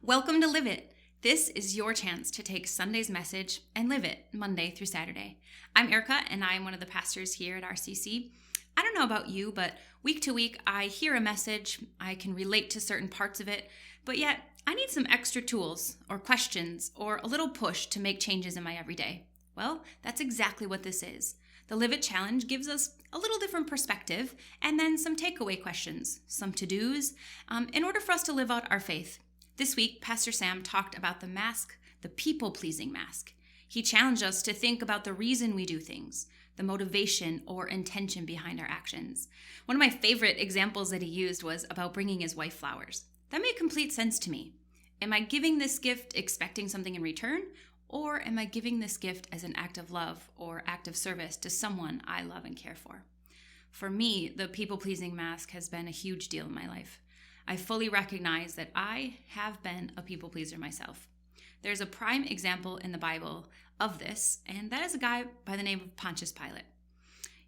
Welcome to Live It. This is your chance to take Sunday's message and live it Monday through Saturday. I'm Arica, and I'm one of the pastors here at RCC. I don't know about you, but week to week, I hear a message, I can relate to certain parts of it, but yet I need some extra tools or questions or a little push to make changes in my everyday. Well, that's exactly what this is. The Live It Challenge gives us a little different perspective and then some takeaway questions, some to-dos, in order for us to live out our faith. This week, Pastor Sam talked about the mask, the people-pleasing mask. He challenged us to think about the reason we do things, the motivation or intention behind our actions. One of my favorite examples that he used was about bringing his wife flowers. That made complete sense to me. Am I giving this gift expecting something in return, or am I giving this gift as an act of love or act of service to someone I love and care for? For me, the people-pleasing mask has been a huge deal in my life. I fully recognize that I have been a people pleaser myself. There's a prime example in the Bible of this, and that is a guy by the name of Pontius Pilate.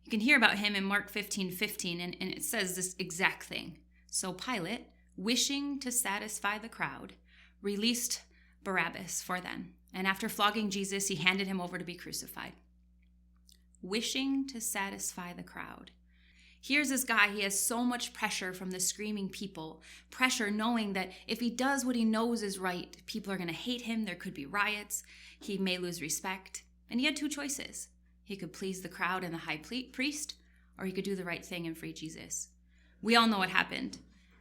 You can hear about him in Mark 15:15, and it says this exact thing. So Pilate, wishing to satisfy the crowd, released Barabbas for them, and after flogging Jesus, he handed him over to be crucified. Wishing to satisfy the crowd. Here's this guy, he has so much pressure from the screaming people, pressure knowing that if he does what he knows is right, people are going to hate him, there could be riots, he may lose respect. And he had two choices. He could please the crowd and the high priest, or he could do the right thing and free Jesus. We all know what happened.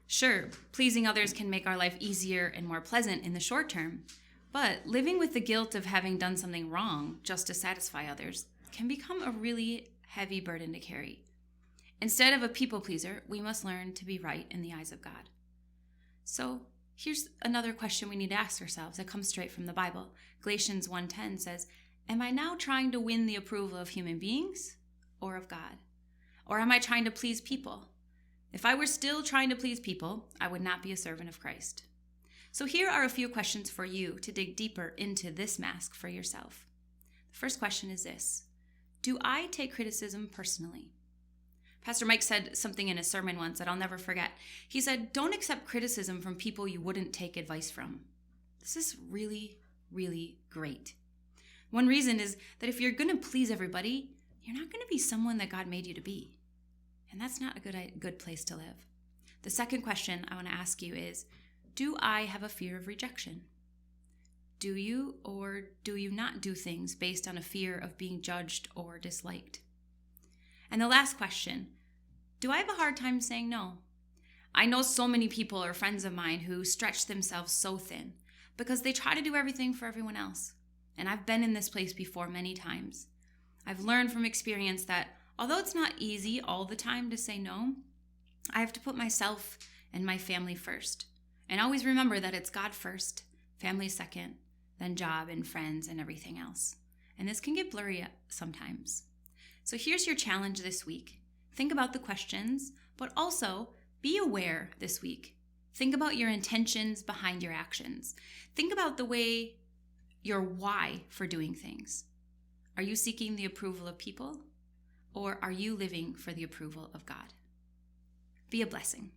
Sure, pleasing others can make our life easier and more pleasant in the short term, but living with the guilt of having done something wrong just to satisfy others can become a really heavy burden to carry. Instead of a people pleaser, we must learn to be right in the eyes of God. So here's another question we need to ask ourselves that comes straight from the Bible. Galatians 1:10 says, am I now trying to win the approval of human beings or of God? Or am I trying to please people? If I were still trying to please people, I would not be a servant of Christ. So here are a few questions for you to dig deeper into this mask for yourself. The first question is this: do I take criticism personally? Pastor Mike said something in a sermon once that I'll never forget. He said, don't accept criticism from people you wouldn't take advice from. This is really, really great. One reason is that if you're going to please everybody, you're not going to be someone that God made you to be. And that's not a good place to live. The second question I want to ask you is, do I have a fear of rejection? Do you or do you not do things based on a fear of being judged or disliked? And the last question, do I have a hard time saying no? I know so many people or friends of mine who stretch themselves so thin because they try to do everything for everyone else. And I've been in this place before many times. I've learned from experience that although it's not easy all the time to say no, I have to put myself and my family first. And always remember that it's God first, family second, then job and friends and everything else. And this can get blurry sometimes. So here's your challenge this week. Think about the questions, but also be aware this week. Think about your intentions behind your actions. Think about your why for doing things. Are you seeking the approval of people, or are you living for the approval of God? Be a blessing.